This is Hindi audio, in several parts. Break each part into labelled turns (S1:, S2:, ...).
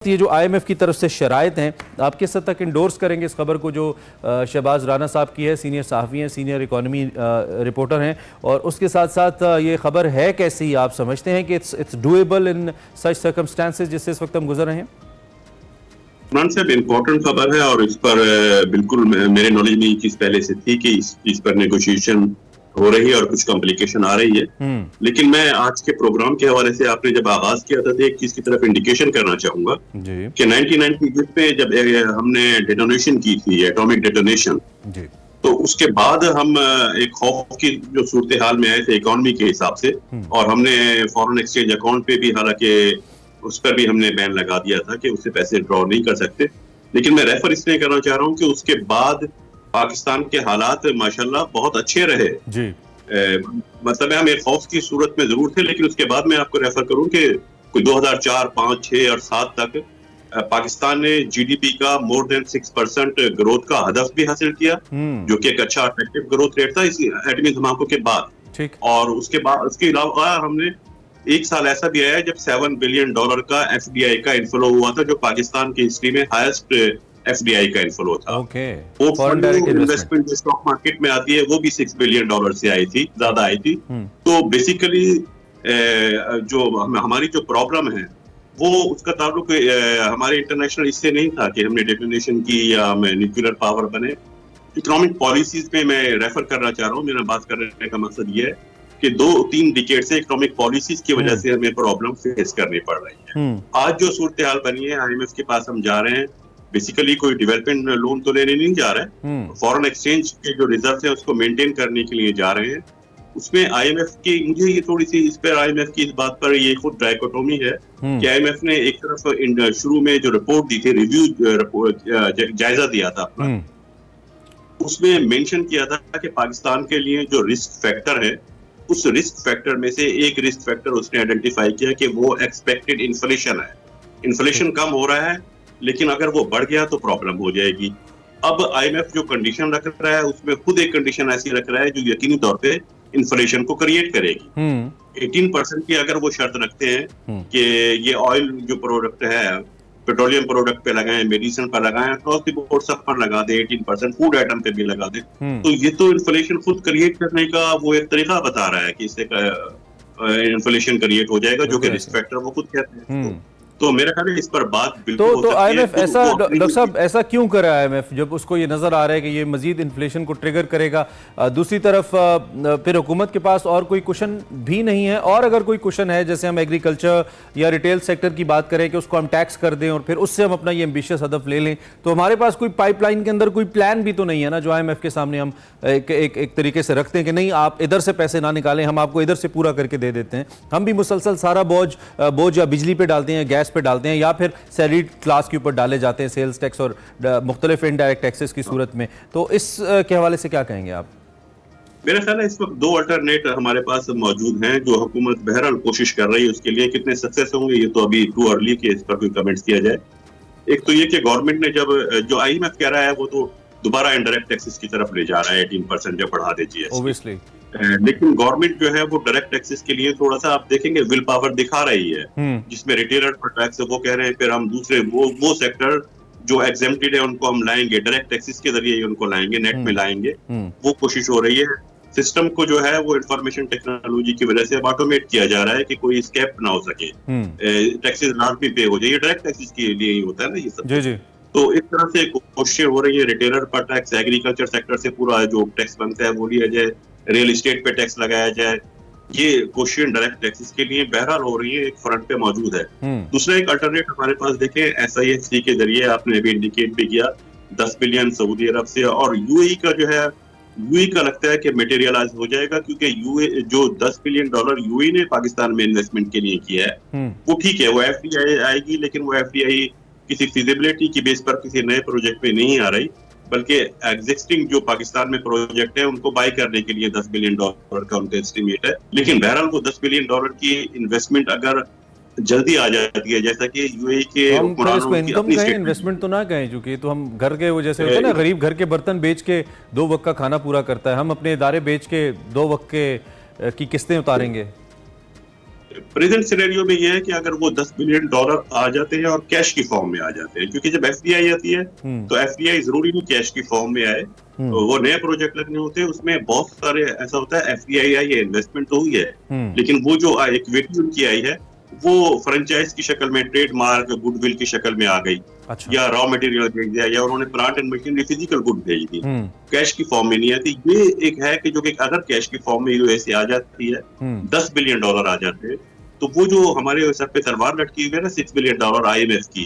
S1: ये जो आईएमएफ की तरफ से शराइत हैं, आप किस हद तक इंडोर्स करेंगे इस खबर को जो शहबाज राना साहब की है, सीनियर सहाफ़ी हैं, सीनियर इकोनॉमी रिपोर्टर हैं, और उसके साथ साथ ये खबर है कैसी आप समझते हैं कि it's doable in such circumstances जिससे इस वक्त हम गुजर रहे हैं?
S2: इमरान साहब, इम्पोर्टेंट खबर है और इस पर बिल्कुल मेरे नॉलेज में ये चीज पहले से थी कि इस चीज पर नेगोशिएशन हो रही है और कुछ कॉम्प्लिकेशन आ रही है। लेकिन मैं आज के प्रोग्राम के हवाले से आपने जब आगाज किया था तो एक चीज की तरफ इंडिकेशन करना चाहूंगा कि 1990 में जब हमने डेटोनेशन की थी, एटॉमिक डेटोनेशन, तो उसके बाद हम एक खौफ की जो सूरत हाल में आए थे इकोनॉमी के हिसाब से, और हमने फॉरेन एक्सचेंज अकाउंट पे भी, हालांकि उस पर भी हमने बैन लगा दिया था कि उससे पैसे ड्रॉ नहीं कर सकते। लेकिन मैं रेफर इसलिए करना चाह रहा हूँ कि उसके बाद पाकिस्तान के हालात माशाल्लाह बहुत अच्छे रहे जी। मतलब हम एक खौफ की सूरत में जरूर थे, लेकिन उसके बाद मैं आपको रेफर करूं कि कोई 2004, 5, 6 और 7 तक पाकिस्तान ने जीडीपी का मोर देन 6% ग्रोथ का हदफ भी हासिल किया, जो कि एक अच्छा अट्रैक्टिव ग्रोथ रेट था इस एटमी धमाकों के बाद। और उसके बाद उसके अलावा हमने एक साल ऐसा भी आया जब $7 बिलियन का एफडीआई का इन्फ्लो हुआ था, जो पाकिस्तान की हिस्ट्री में हाईएस्ट एफडीआई का इन्फ्लो था। वो फॉरेन डायरेक्ट इन्वेस्टमेंट जो स्टॉक मार्केट में आती है वो भी $6 बिलियन से आई थी, ज्यादा आई थी। तो बेसिकली जो हमारी जो प्रॉब्लम है वो उसका ताल्लुक हमारे इंटरनेशनल इससे नहीं था कि हमने डेटोनेशन की या हम न्यूक्लियर पावर बने। इकोनॉमिक पॉलिसीज में मैं रेफर करना चाह रहा हूँ। मेरा बात करने का मकसद ये है कि 2-3 डिकेड से इकोनॉमिक पॉलिसीज की वजह से हमें प्रॉब्लम फेस करनी पड़ रही है। आज जो सूरत हाल बनी है, आईएमएफ के पास हम जा रहे हैं, बेसिकली कोई डेवलपमेंट लोन तो लेने नहीं जा रहे हैं, फॉरेन एक्सचेंज के जो रिजर्व है उसको मेंटेन करने के लिए जा रहे हैं। उसमें आईएमएफ की, मुझे ये थोड़ी सी इस पर आईएमएफ की इस बात पर ये खुद डायकोटोमी है कि आईएमएफ ने एक तरफ शुरू में जो रिपोर्ट दी थी, रिव्यू जायजा दिया था अपना, उसमें मेंशन किया था कि पाकिस्तान के लिए जो रिस्क फैक्टर है, उस रिस्क फैक्टर में से एक रिस्क फैक्टर उसने आइडेंटिफाई किया कि वो एक्सपेक्टेड इन्फ्लेशन है। इन्फ्लेशन कम हो रहा है, लेकिन अगर वो बढ़ गया तो प्रॉब्लम हो जाएगी। अब आईएमएफ जो कंडीशन रख रहा है उसमें खुद एक कंडीशन ऐसी रख रहा है जो यकीनी तौर पे इन्फ्लेशन को क्रिएट करेगी। 18% की अगर वो शर्त रखते हैं कि ये ऑयल जो प्रोडक्ट है, पेट्रोलियम प्रोडक्ट पे लगाएं, मेडिसिन पर लगाएं, अक्रॉस द बोर्ड सब पर लगा दे, 18% फूड आइटम पे भी लगा दे, तो ये तो इन्फ्लेशन खुद क्रिएट करने का वो एक तरीका बता रहा है कि इससे इन्फ्लेशन क्रिएट हो जाएगा, जो कि रिस्क फैक्टर वो खुद कहते हैं। तो मेरा ख्याल है इस पर बात बिल्कुल
S1: तो आईएमएफ ऐसा, डॉक्टर साहब, ऐसा क्यों कर रहा है आईएमएफ जब उसको ये नजर आ रहा है कि ये मजीद इन्फ्लेशन को ट्रिगर करेगा? दूसरी तरफ फिर हुकूमत के पास और कोई कुशन भी नहीं है, और अगर कोई कुशन है, जैसे हम एग्रीकल्चर या रिटेल सेक्टर की बात करें कि उसको हम टैक्स कर दें और फिर उससे हम अपना ये एम्बिशियस हदफ ले लें, तो हमारे पास कोई पाइपलाइन के अंदर कोई प्लान भी तो नहीं है ना, जो आईएमएफ के सामने हम एक तरीके से रखते हैं कि नहीं, आप इधर से पैसे ना निकालें, हम आपको इधर से पूरा करके दे देते हैं। हम भी मुसलसल सारा बोझ या बिजली पे डालते हैं, गैस पे डालते हैं, या फिर सैलरीड क्लास के ऊपर डाले जाते हैं, सेल्स टैक्स और मुख्तलिफ इनडायरेक्ट टैक्सेस की सूरत में। तो इस के हवाले से क्या कहेंगे आप?
S2: मेरा ख्याल है इस वक्त 2 अल्टरनेट हमारे पास मौजूद हैं जो हुकूमत बहरहाल कोशिश कर रही है। उसके लिए कितने सक्सेस होंगे ये तो अभी टू अर्ली के इस पर कोई कमेंट्स किया जाए। एक तो ये कि गवर्नमेंट ने जब जो आईएमएफ कह रहा है वो तो दोबारा इनडायरेक्ट टैक्सेस की तरफ ले जा रहा है, 18% जब बढ़ा दे जीएसटी, लेकिन गवर्नमेंट जो है वो डायरेक्ट टैक्सेस के लिए थोड़ा सा आप देखेंगे विल पावर दिखा रही है, जिसमें रिटेलर पर टैक्स वो कह रहे हैं, फिर हम दूसरे वो सेक्टर जो एग्जेम्प्टेड है उनको हम लाएंगे, डायरेक्ट टैक्सेस के जरिए उनको लाएंगे, नेट में लाएंगे, वो कोशिश हो रही है। सिस्टम को जो है वो इंफॉर्मेशन टेक्नोलॉजी की वजह से अब ऑटोमेट किया जा रहा है कि कोई स्कैप ना हो सके, टैक्सेस लाजमी पे हो जाए। डायरेक्ट टैक्सेस के लिए ही होता है ना ये सब जी। तो इस तरह से कोशिशें हो रही है, रिटेलर पर टैक्स, एग्रीकल्चर सेक्टर से पूरा जो टैक्स बनता है वो लिया जाए, रियल एस्टेट पे टैक्स लगाया जाए। ये कोशिश डायरेक्ट टैक्सेस के लिए बहरहाल हो रही है, एक फ्रंट पे मौजूद है। दूसरा एक अल्टरनेट हमारे पास देखें, एसआईएफसी के जरिए आपने अभी इंडिकेट भी किया, 10 बिलियन सऊदी अरब से, और यूएई का जो है, यूएई का लगता है कि मटेरियलाइज हो जाएगा, क्योंकि यूएई जो $10 बिलियन यूएई ने पाकिस्तान में इन्वेस्टमेंट के लिए किया है वो ठीक है, वो एफडीआई आएगी, लेकिन वो एफडीआई किसी फिजिबिलिटी की बेस पर किसी नए प्रोजेक्ट पे नहीं आ रही, बल्कि एग्जिस्टिंग जो पाकिस्तान में प्रोजेक्ट है उनको बाय करने के लिए $10 बिलियन का उनका एस्टिमेट है। लेकिन बहरहाल वो $10 बिलियन की इन्वेस्टमेंट अगर जल्दी आ जाती है, जैसा कि यूएई के
S1: इन्वेस्टमेंट तो ना कहें, क्योंकि तो हम घर के वो जैसे होता है ना, गरीब घर के बर्तन बेच के 2 वक्त का खाना पूरा करता है, हम अपने इदारे बेच के 2 वक्त की किस्तें उतारेंगे।
S2: प्रेजेंट सिनेरियो में ये है कि अगर वो $10 बिलियन आ जाते हैं और कैश की फॉर्म में आ जाते हैं, क्योंकि जब एफडीआई आती है तो एफडीआई जरूरी नहीं कैश की फॉर्म में आए, तो वो नए प्रोजेक्ट लगने होते हैं, उसमें बहुत सारे ऐसा होता है एफडीआई आई है, इन्वेस्टमेंट तो हुई है, लेकिन वो जो इक्विटी उनकी आई है वो फ्रेंचाइज की शक्ल में, ट्रेडमार्क, गुडविल की शक्ल में आ गई। अच्छा। या रॉ मटेरियल भेज दिया, या उन्होंने plant and machinery physical good भेज दी, कैश की फॉर्म में नहीं आती। ये एक है कि जो कि अगर कैश की फॉर्म में यूएसए आ जाती है, $10 बिलियन आ जाते हैं, तो वो जो हमारे सर पे तलवार लटकी हुई है ना $6 बिलियन आईएमएफ की,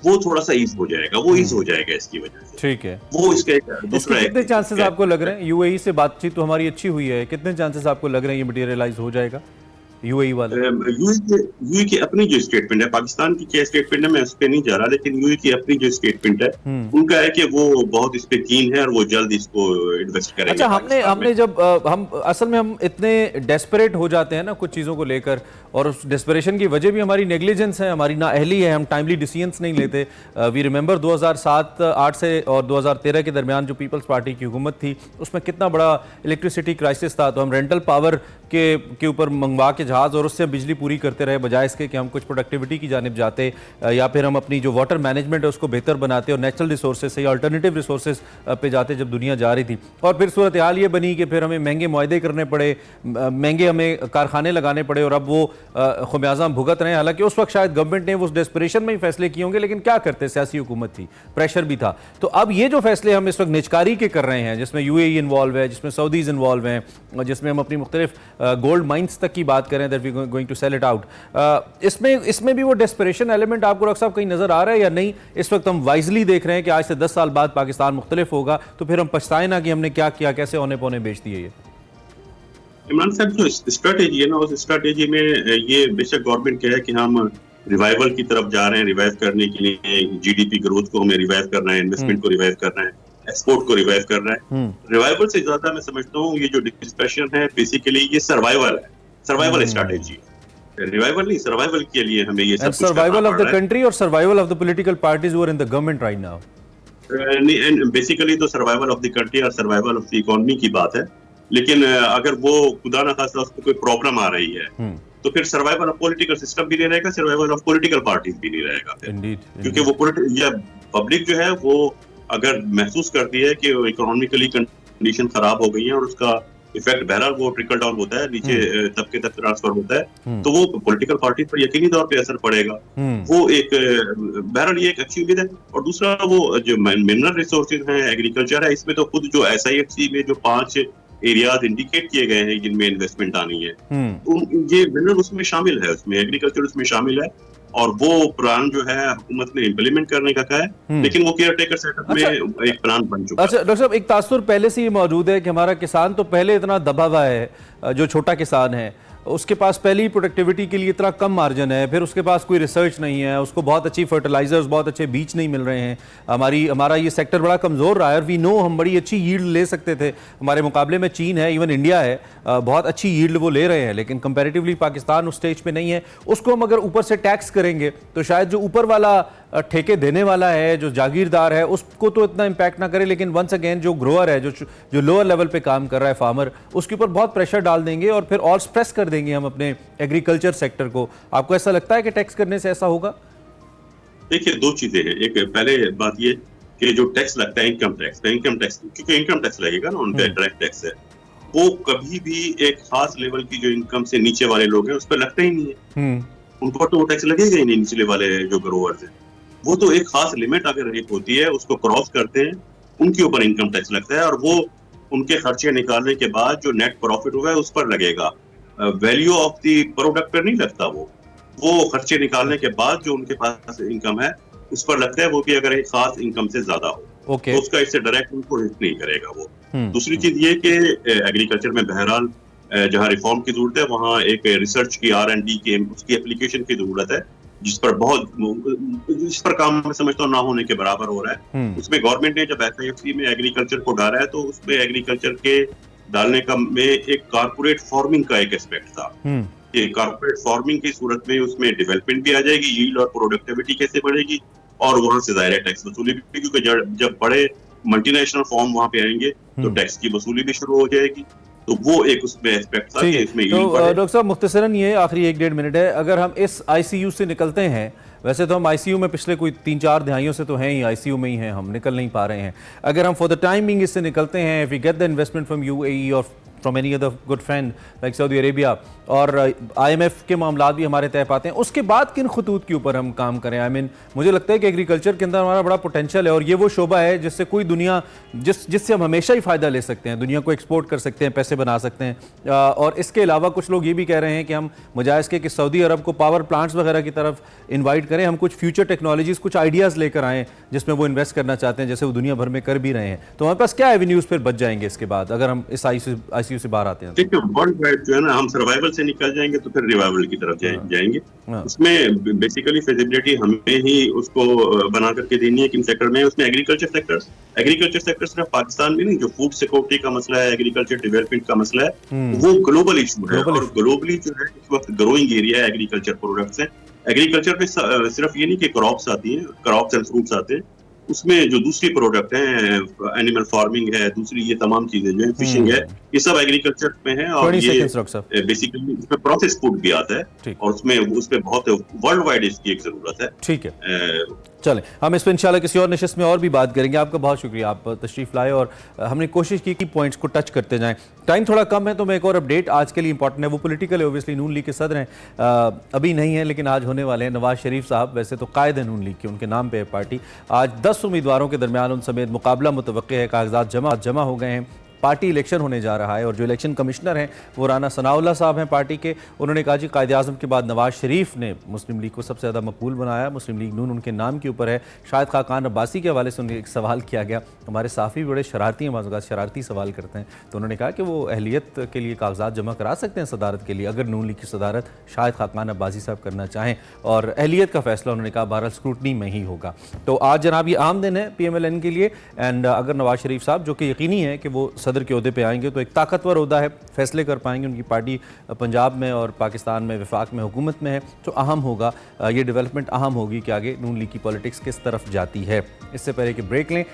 S2: वो थोड़ा सा ईज हो जाएगा, वो ईज हो जाएगा इसकी वजह से।
S1: ठीक है,
S2: वो इसका दूसरा
S1: कितने चांसेस आपको लग रहे हैं? यूएई से बातचीत तो हमारी अच्छी हुई है, कितने चांसेस आपको लग रहे हैं ये मटेरियलाइज हो जाएगा यूएई वाला?
S2: यूएई की अपनी जो स्टेटमेंट है, पाकिस्तान की क्या स्टेटमेंट है मैं उस पर नहीं जा रहा, लेकिन यूएई की अपनी जो स्टेटमेंट है उनका है कि वो बहुत इस पे कीन है और वो जल्द इसको इन्वेस्ट करेंगे।
S1: अच्छा, हमने जब हम असल में हम इतने डेस्परेट हो जाते हैं ना कुछ चीज़ों को लेकर, और उस डेस्परेशन की वजह भी हमारी नेग्लिजेंस है, हमारी नाअहली है, हम टाइमली डिसीजंस नहीं लेते। वी रिमेंबर 2007-8 से और 2013 के दरमियान जो पीपल्स पार्टी की हुकूमत थी उसमें कितना बड़ा इलेक्ट्रिसिटी क्राइसिस था, तो हम रेंटल पावर के ऊपर मंगवा के जहाज़ और उससे बिजली पूरी करते रहे, बजाय इसके कि हम कुछ प्रोडक्टिविटी की जानिब जाते, या फिर हम अपनी जो वाटर मैनेजमेंट है उसको बेहतर बनाते और नेचुरल रिसोर्सेज से या अल्टरनेटिव रिसोर्सेज पे जाते जब दुनिया जा रही थी। और फिर सूरत हाल ये बनी कि फिर हमें महंगे मुआहदे करने पड़े, महंगे हमें कारखाने लगाने पड़े, और अब वो खुमियाजा हम भुगत रहे हैं। हालांकि उस वक्त शायद गवर्नमेंट ने उस डेस्परेशन में ही फैसले किए होंगे, लेकिन क्या करते, सियासी हुकूमत थी, प्रेशर भी था। तो अब ये जो फैसले हम इस वक्त निजकारी के कर रहे हैं, जिसमें यूएई इन्वॉल्व है, जिसमें सऊदीज इन्वॉल्व हैं, जिसमें हम अपनी मुख्तलिफ गोल्ड माइंस तक की बात करें, that we going to sell it out, इसमें भी वो डेस्परेशन एलिमेंट आपको डॉक्टर साहब कहीं नजर आ रहा है या नहीं? इस वक्त हम वाइजली देख रहे हैं कि आज से 10 साल बाद पाकिस्तान मुख्तलिफ होगा, तो फिर हम पछताए ना कि हमने क्या किया, कैसे औने पौने बेच दिए। ये
S2: इमरान साहब जो स्ट्रेटेजी है ना, उस स्ट्रेटेजी में ये बेशक गवर्नमेंट क्या है कि हम रिवाइवल की तरफ जा रहे हैं, रिवाइव करने के लिए जीडीपी ग्रोथ को हमें रिवाइव करना है, इन्वेस्टमेंट को रिवाइव करना है, एक्सपोर्ट को रिवाइव करना है। रिवाइवल से ज्यादा मैं समझता हूँ ये जो डिस्कशन है बेसिकली ये सर्वाइवल है, सर्वाइवल स्ट्रेटेजी, रिवाइवल नहीं, सर्वाइवल के लिए हमें ये सब
S1: सर्वाइवल ऑफ द कंट्री और survival of the political parties who are in the government right now.
S2: Basically तो सर्वाइवल ऑफ द कंट्री और सर्वाइवल ऑफ द इकोनॉमी की बात है, लेकिन अगर वो खुदा ना खास्ता उसको कोई प्रॉब्लम आ रही है तो फिर सर्वाइवल ऑफ पॉलिटिकल सिस्टम भी नहीं रहेगा, सर्वाइवल ऑफ पॉलिटिकल पार्टीज भी नहीं रहेगा फिर। क्योंकि वो पब्लिक जो है वो अगर महसूस करती है कि इकोनॉमिकली कंडीशन खराब हो गई है और उसका इफेक्ट बहरहाल वो ट्रिकल डाउन होता है, नीचे तबके तक ट्रांसफर होता है, तो वो पॉलिटिकल पार्टी पर यकीनी तौर पे असर पड़ेगा। वो एक बहरहाल ये एक अच्छी उम्मीद है। और दूसरा वो जो मिनरल रिसोर्सेज हैं, एग्रीकल्चर है, इसमें तो खुद जो SIFC में जो 5 एरियाज इंडिकेट किए गए हैं जिनमें इन्वेस्टमेंट आनी है, ये मिनरल उसमें शामिल है, उसमें एग्रीकल्चर उसमें शामिल है, और वो प्लान जो है हुकूमत ने इम्प्लीमेंट करने का कहा है, लेकिन वो केयर टेकर सेटअप में एक प्लान बन चुका है।
S1: अच्छा डॉक्टर साहब, एक तासुर पहले से ही मौजूद है कि हमारा किसान तो पहले इतना दबा हुआ है, जो छोटा किसान है उसके पास पहली प्रोडक्टिविटी के लिए इतना कम मार्जिन है, फिर उसके पास कोई रिसर्च नहीं है, उसको बहुत अच्छी फर्टिलाइजर्स, बहुत अच्छे बीज नहीं मिल रहे हैं, हमारा ये सेक्टर बड़ा कमज़ोर रहा है। और वी नो हम बड़ी अच्छी यील्ड ले सकते थे, हमारे मुकाबले में चीन है, इवन इंडिया है, बहुत अच्छी यील्ड वो ले रहे हैं, लेकिन कंपैरेटिवली पाकिस्तान उस स्टेज पे नहीं है। उसको हम अगर ऊपर से टैक्स करेंगे तो शायद जो ऊपर वाला ठेके देने वाला है, जो जागीरदार है, उसको तो इतना इम्पैक्ट ना करे, लेकिन वंस अगेन जो ग्रोअर है, जो लोअर लेवल पे काम कर रहा है, फार्मर, उसके ऊपर बहुत प्रेशर डाल देंगे और फिर और स्ट्रेस कर देंगे हम अपने एग्रीकल्चर सेक्टर को। आपको ऐसा लगता है कि टैक्स करने से ऐसा होगा?
S2: देखिए, दो चीजें हैं। एक पहले बात ये कि जो टैक्स लगता है इनकम टैक्स, क्योंकि इनकम टैक्स लगेगा ना, उनका डायरेक्ट टैक्स है, वो कभी भी एक खास लेवल की जो इनकम से नीचे वाले लोग हैं उस पर लगता ही नहीं है। उनको तो टैक्स लगेगा ही नहीं, निचले वाले जो ग्रोवर्स हैं वो तो एक खास लिमिट अगर एक होती है उसको क्रॉस करते हैं, उनके ऊपर इनकम टैक्स लगता है, और वो उनके खर्चे निकालने के बाद जो नेट प्रॉफिट होगा उस पर लगेगा, वैल्यू ऑफ द प्रोडक्ट पर नहीं लगता। वो खर्चे निकालने के बाद जो उनके पास इनकम है उस पर लगता है, वो भी अगर एक खास इनकम से ज्यादा हो तो उसका इससे डायरेक्ट उनको हिट नहीं करेगा वो। दूसरी चीज ये कि एग्रीकल्चर में बहरहाल जहाँ रिफॉर्म की जरूरत है वहाँ एक रिसर्च की, R&D की, उसकी एप्लीकेशन की जरूरत है, जिस पर काम मैं समझता हूँ ना होने के बराबर हो रहा है। उसमें गवर्नमेंट ने जब SIFC में एग्रीकल्चर को डाला है तो उसमें एग्रीकल्चर के डालने का में एक कारपोरेट फार्मिंग का एक एस्पेक्ट था कि कारपोरेट फार्मिंग की सूरत में उसमें डेवलपमेंट भी आ जाएगी, यील्ड और प्रोडक्टिविटी कैसे बढ़ेगी, और वहां से दायरा टैक्स वसूली भी, क्योंकि जब बड़े मल्टीनेशनल फॉर्म वहां पे आएंगे तो टैक्स की वसूली भी शुरू हो जाएगी। तो वो एक उसमें एस्पेक्ट था
S1: ठीक
S2: कि
S1: है।
S2: इसमें
S1: तो
S2: yield बढ़े।
S1: डॉक्टर साहब मुख्तसरन ये आखिरी 1-1.5 मिनट है, अगर हम इस आईसीयू से निकलते हैं, वैसे तो हम आईसीयू में पिछले कोई 3-4 दिहाइयों से तो हैं ही, आईसीयू में ही हैं, हम निकल नहीं पा रहे हैं। अगर हम फॉर द टाइम बिंग इससे निकलते हैं, if we get the investment from UAE और from any other good friend like Saudi Arabia, और आईएमएफ के मामला भी हमारे तय पाते हैं, उसके बाद किन खतूत के ऊपर हम काम करें? आई मीन मुझे लगता है कि एग्रीकल्चर के अंदर हमारा बड़ा पोटेंशियल है और ये वो शोबा है जिससे कोई दुनिया जिससे हम हमेशा ही फ़ायदा ले सकते हैं, दुनिया को एक्सपोर्ट कर सकते हैं, पैसे बना सकते हैं। और इसके अलावा कुछ लोग ये भी कह रहे हैं कि हम मुजाहिज़ के कि सऊदी अरब को पावर प्लांट्स वगैरह की तरफ इन्वाइट करें, हम कुछ फ्यूचर टेक्नोलॉजीज़, कुछ आइडियाज़ लेकर आएँ जिसमें वो इन्वेस्ट करना चाहते हैं, जैसे वो दुनिया भर में कर भी रहे हैं। तो हमारे पास क्या एवेन्यूज़ फिर बच जाएंगे इसके बाद, अगर हम इस आईसीयू से बाहर आते हैं?
S2: देखिए वर्ल्ड वाइड जो है ना, हम सर्वाइवल से निकल जाएंगे तो फिर रिवाइवल की तरफ जाएंगे। उसमें बेसिकली फिजिबिलिटी हमें ही उसको बना करके देनी है किन सेक्टर में। उसमें एग्रीकल्चर सेक्टर सिर्फ पाकिस्तान में नहीं, जो फूड सिक्योरिटी का मसला है, एग्रीकल्चर डेवलपमेंट का मसला है, वो ग्लोबल इशू है। और ग्लोबली जो है इस वक्त ग्रोइंग एरिया है एग्रीकल्चर प्रोडक्ट्स है। एग्रीकल्चर पे सिर्फ ये नहीं कि क्रॉप्स आती हैं, क्रॉप्स एंड फ्रूट्स आते हैं, उसमें जो दूसरी प्रोडक्ट हैं, एनिमल फार्मिंग है, दूसरी ये तमाम चीजें जो है, फिशिंग है, ये सब एग्रीकल्चर में है। और ये बेसिकली इसमें प्रोसेस फूड भी आता है और उसमें बहुत वर्ल्ड वाइड इसकी एक जरूरत है।
S1: ठीक है, चलें हम इस पर इंशाल्लाह किसी और नशिस्त में और भी बात करेंगे। आपका बहुत शुक्रिया, आप तशरीफ लाए और हमने कोशिश की कि पॉइंट्स को टच करते जाएं। टाइम थोड़ा कम है तो मैं एक और अपडेट आज के लिए इंपॉर्टेंट है, वो पॉलिटिकल है, ओबियसली नून लीग के सदर हैं, अभी नहीं है लेकिन आज होने वाले हैं, नवाज शरीफ साहब। वैसे तो कायद है नून लीग के, उनके नाम पे है पार्टी। आज 10 उम्मीदवारों के दरमियान उन समेत मुकाबला मुतवक्के है, कागजात जमा हो गए हैं, पार्टी इलेक्शन होने जा रहा है और जो इलेक्शन कमिश्नर हैं वो राना सनाउल्लाह साहब हैं पार्टी के। उन्होंने कहा कि कायद आज़म के बाद नवाज शरीफ ने मुस्लिम लीग को सबसे ज़्यादा मकबूल बनाया, मुस्लिम लीग नून उनके नाम के ऊपर है। शाहिद खाकान अब्बासी के हवाले से उन्हें एक सवाल किया गया, हमारे साफ़ी बड़े शरारती हैं, बाज़ शरारती सवाल करते हैं, तो उन्होंने कहा कि वो अहलियत के लिए कागजात जमा करा सकते हैं सदारत के लिए, अगर नून लीग की सदारत शाहिद खाकान अब्बासी साहब करना चाहें, और अहलियत का फैसला उन्होंने कहा बहरहाल स्क्रूटनी में ही होगा। तो आज जनाब ये आम दिन है PMLN के लिए, एंड अगर नवाज शरीफ साहब, जो कि यकीनी है कि वो सदर के ओहदे पर आएंगे, तो एक ताकतवर ओहदा है, फैसले कर पाएंगे, उनकी पार्टी पंजाब में और पाकिस्तान में वफाक में हुकूमत में है, तो अहम होगा, ये डेवलपमेंट अहम होगी कि आगे नून लीग की पॉलिटिक्स किस तरफ जाती है। इससे पहले कि ब्रेक लें,